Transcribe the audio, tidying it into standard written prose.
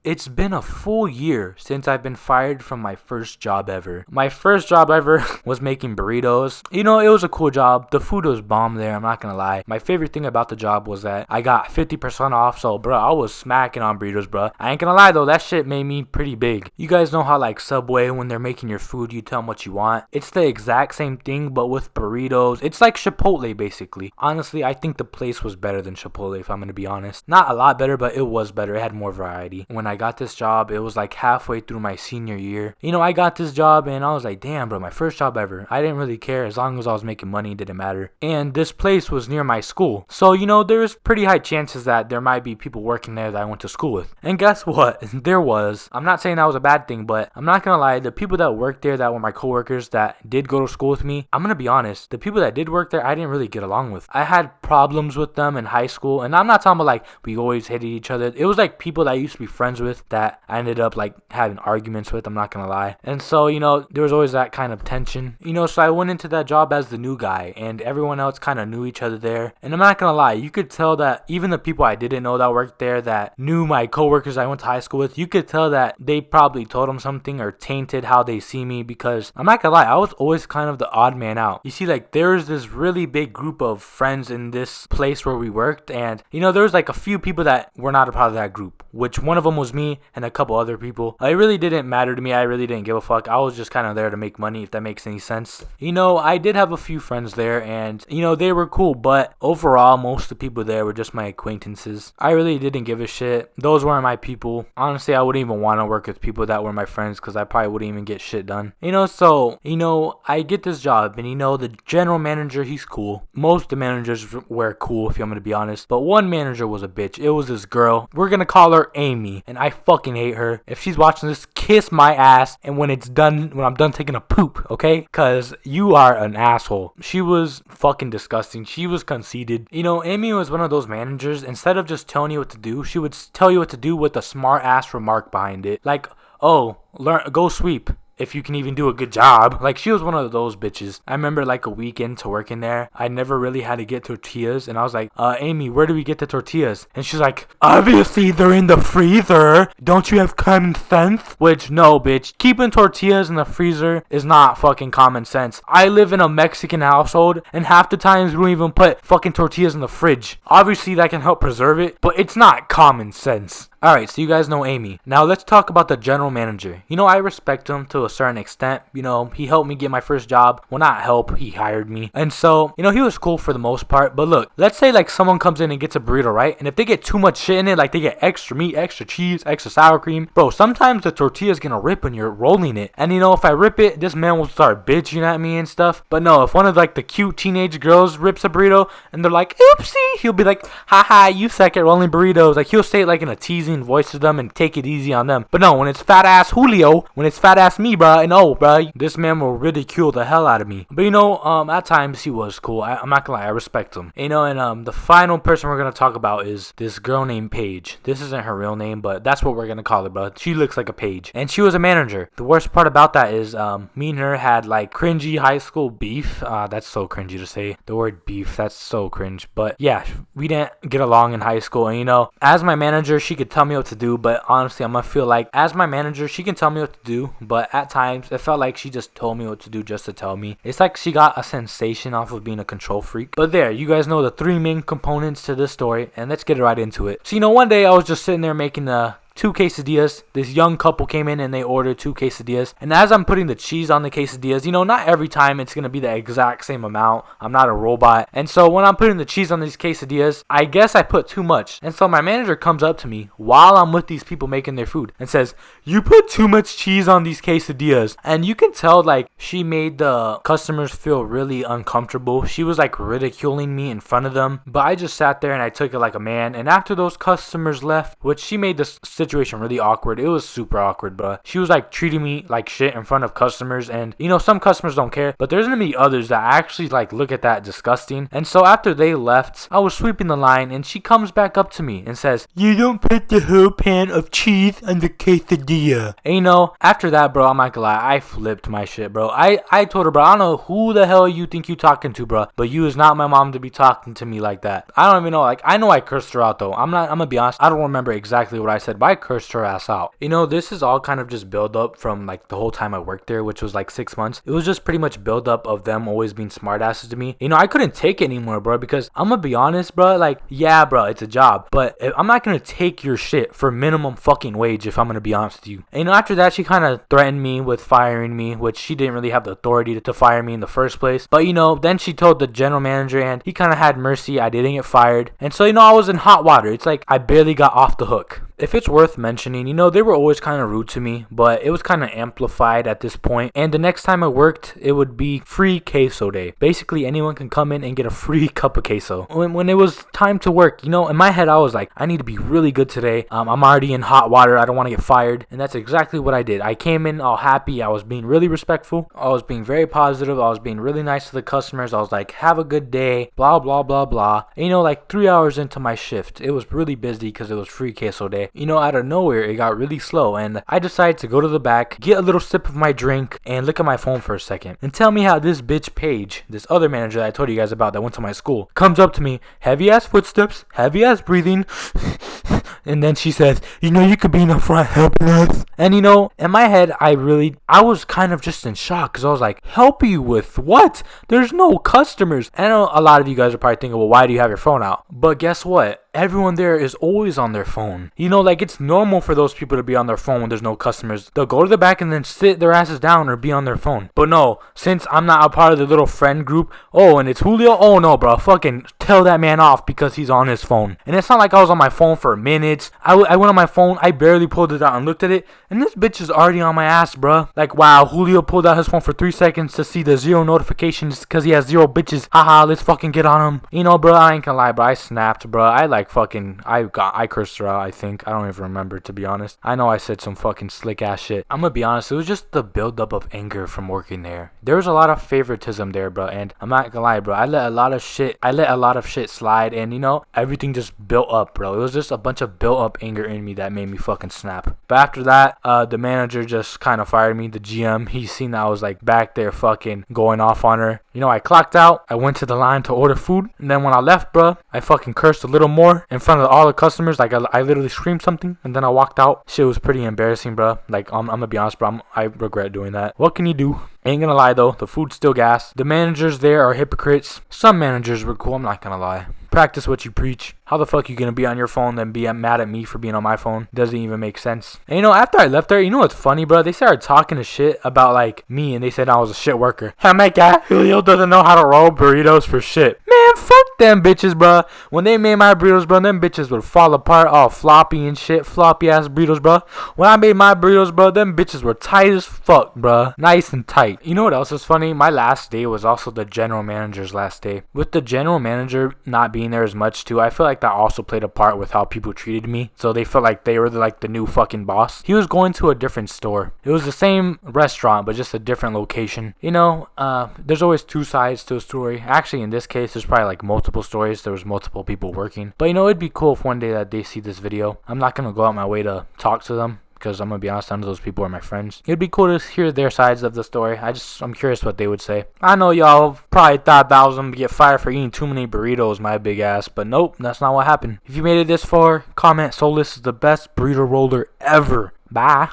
It's been a full year since I've been fired from my first job ever. My first job ever was making burritos. It was a cool job. The food was bomb there, I'm not gonna lie. My favorite thing about the job was that I got 50% off, so bro, I was smacking on burritos, bro. I ain't gonna lie though, that shit made me pretty big. You guys know how like Subway, when they're making your food, you tell them what you want. It's the exact same thing, but with burritos. It's like Chipotle basically. Honestly, I think the place was better than Chipotle, if I'm gonna be honest. Not a lot better, but it was better. It had more variety. When I got this job, it was like halfway through my senior year. I got this job and I was like, damn bro, my first job ever. I didn't really care. As long as I was making money, it didn't matter. And this place was near my school, so there's pretty high chances that there might be people working there that I went to school with. And guess what? There was. I'm not saying that was a bad thing, but I'm not gonna lie, the people that worked there that were my coworkers that did go to school with me, I'm gonna be honest, the people that did work there, I didn't really get along with. I had problems with them in high school, and I'm not talking about like we always hated each other. It was like people that I used to be friends with that I ended up like having arguments with, I'm not gonna lie. And so there was always that kind of tension. So I went into that job as the new guy, and everyone else kind of knew each other there. And I'm not gonna lie, you could tell that even the people I didn't know that worked there that knew my coworkers I went to high school with, you could tell that they probably told them something or tainted how they see me, because I'm not gonna lie, I was always kind of the odd man out. You see, like there was this really big group of friends in this place where we worked, and there was like a few people that were not a part of that group, which one of them was me and a couple other people. It really didn't matter to me. I really didn't give a fuck. I was just kind of there to make money, if that makes any sense. I did have a few friends there, and they were cool, but overall most of the people there were just my acquaintances. I really didn't give a shit. Those weren't my people. Honestly, I wouldn't even want to work with people that were my friends, because I probably wouldn't even get shit done. So I get this job, and the general manager, he's cool. Most of the managers were cool, if I'm gonna be honest, but one manager was a bitch. It was this girl. We're gonna call her Amy, and I fucking hate her. If she's watching this, kiss my ass, and when I'm done taking a poop, okay? Because you are an asshole. She was fucking disgusting. She was conceited. Amy was one of those managers, instead of just telling you what to do, she would tell you what to do with a smart ass remark behind it. Like, oh, go sweep, if you can even do a good job. Like, she was one of those bitches. I remember like a week into working there, I never really had to get tortillas, and I was like, Amy, where do we get the tortillas? And she's like, obviously they're in the freezer. Don't you have common sense? Which, no, bitch. Keeping tortillas in the freezer is not fucking common sense. I live in a Mexican household, and half the times we don't even put fucking tortillas in the fridge. Obviously that can help preserve it, but it's not common sense. Alright, so you guys know Amy. Now let's talk about the general manager. I respect him to a certain extent. He helped me get my first job. Well, not help, he hired me. And so, he was cool for the most part. But look, let's say like someone comes in and gets a burrito, right? And if they get too much shit in it, like they get extra meat, extra cheese, extra sour cream, bro, sometimes the tortilla's gonna rip when you're rolling it. And if I rip it, this man will start bitching at me and stuff. But no, if one of like the cute teenage girls rips a burrito and they're like, oopsie, he'll be like, haha, you suck at rolling burritos. Like, he'll say it like in a teasing voice to them and take it easy on them. But no, when it's fat ass Julio, when it's fat ass me, bruh, and bruh, this man will ridicule the hell out of me. But at times he was cool. I'm not gonna lie, I respect him. And the final person we're gonna talk about is this girl named Paige. This isn't her real name, but that's what we're gonna call her, bruh. She looks like a Paige, and she was a manager. The worst part about that is me and her had like cringy high school beef. That's so cringy to say, the word beef. That's so cringe. But yeah, we didn't get along in high school, and as my manager, she could tell me what to do, but honestly, I'm gonna feel like as my manager, she can tell me what to do, but at times it felt like she just told me what to do just to tell me. It's like she got a sensation off of being a control freak. But there, you guys know the three main components to this story, and let's get right into it. So one day I was just sitting there making the 2 quesadillas. This young couple came in and they ordered 2 quesadillas. And as I'm putting the cheese on the quesadillas, not every time it's going to be the exact same amount. I'm not a robot. And so when I'm putting the cheese on these quesadillas, I guess I put too much. And so my manager comes up to me while I'm with these people making their food and says, you put too much cheese on these quesadillas. And you can tell like she made the customers feel really uncomfortable. She was like ridiculing me in front of them. But I just sat there and I took it like a man. And after those customers left, which she made this situation really awkward. It was super awkward, bro. She was like treating me like shit in front of customers, and some customers don't care, but there's gonna be others that actually like look at that disgusting. And so after they left, I was sweeping the line, and she comes back up to me and says, you don't put the whole pan of cheese on the quesadilla. And after that, bro, I'm not gonna lie, I flipped my shit, bro. I told her, bro, I don't know who the hell you think you talking to, bro, but you is not my mom to be talking to me like that. I don't even know, like, I know I cursed her out though. I'm gonna be honest, I don't remember exactly what I said, but I cursed her ass out. This is all kind of just build up from like the whole time I worked there, which was like 6 months. It was just pretty much build up of them always being smartasses to me. I couldn't take it anymore, bro, because I'm gonna be honest, bro. Like, yeah, bro, it's a job, but I'm not gonna take your shit for minimum fucking wage if I'm gonna be honest with you. And after that, she kind of threatened me with firing me, which she didn't really have the authority to fire me in the first place. But then she told the general manager, and he kind of had mercy. I didn't get fired, and so I was in hot water. It's like I barely got off the hook. If it's worth mentioning, they were always kind of rude to me, but it was kind of amplified at this point. And the next time I worked, it would be free queso day. Basically, anyone can come in and get a free cup of queso. When it was time to work, in my head, I was like, I need to be really good today. I'm already in hot water. I don't want to get fired. And that's exactly what I did. I came in all happy. I was being really respectful. I was being very positive. I was being really nice to the customers. I was like, have a good day, blah, blah, blah, blah. And, like 3 hours into my shift, it was really busy because it was free queso day. Out of nowhere, it got really slow, and I decided to go to the back, get a little sip of my drink, and look at my phone for a second. And tell me how this bitch Paige, this other manager that I told you guys about that went to my school, comes up to me, heavy ass footsteps, heavy ass breathing, and then she says, you could be in the front helping us. And in my head, I was kind of just in shock, because I was like, help you with what? There's no customers. And I know a lot of you guys are probably thinking, well, why do you have your phone out? But guess what? Everyone there is always on their phone. Like it's normal for those people to be on their phone when there's no customers. They'll go to the back and then sit their asses down or be on their phone. But no, since I'm not a part of the little friend group, and it's Julio, oh no, bro, fucking tell that man off because he's on his phone. And it's not like I was on my phone for minutes. I went on my phone, I barely pulled it out and looked at it, and this bitch is already on my ass, bro. Like, wow, Julio pulled out his phone for 3 seconds to see the 0 notifications because he has 0 bitches. Haha, let's fucking get on him. Bro, I ain't gonna lie, bro, I snapped, bro. I cursed her out, I think. I don't even remember, to be honest. I know I said some fucking slick ass shit. I'm gonna be honest, it was just the buildup of anger from working there. There was a lot of favoritism there, bro, and I'm not gonna lie, bro. I let a lot of shit slide, and everything just built up, bro. It was just a bunch of built up anger in me that made me fucking snap. But after that, the manager just kind of fired me, the GM. He seen that I was like back there fucking going off on her. I clocked out, I went to the line to order food, and then when I left, bro, I fucking cursed a little more in front of all the customers. Like I literally screamed something, and then I walked out. Shit was pretty embarrassing, bro. Like I'm gonna be honest, bro, I regret doing that. What can you do? Ain't gonna lie though, the food's still gas. The managers there are hypocrites. Some managers were cool, I'm not gonna lie. Practice what you preach. How the fuck you gonna be on your phone then be mad at me for being on my phone? Doesn't even make sense. And after I left there, what's funny, bro? They started talking to shit about like me, and they said I was a shit worker. Oh my god, Julio doesn't know how to roll burritos for shit. Man, fuck them bitches, bro. When they made my burritos, bro, them bitches would fall apart all floppy and shit. Floppy ass burritos, bro. When I made my burritos, bro, them bitches were tight as fuck, bro. Nice and tight. You know what else is funny? My last day was also the general manager's last day. With the general manager not being there as much too, I feel like that also played a part with how people treated me. So they felt like they were like the new fucking boss. He was going to a different store. It was the same restaurant, but just a different location. There's always 2 sides to a story. Actually, in this case, there's probably like multiple stories. There was multiple people working. But it'd be cool if one day that they see this video. I'm not gonna go out my way to talk to them, because I'm gonna be honest, none of those people are my friends. It'd be cool to hear their sides of the story. I'm curious what they would say. I know y'all probably thought that I was gonna get fired for eating too many burritos, my big ass, but nope, that's not what happened. If you made it this far, comment Xolus is the best burrito roller ever. Bye.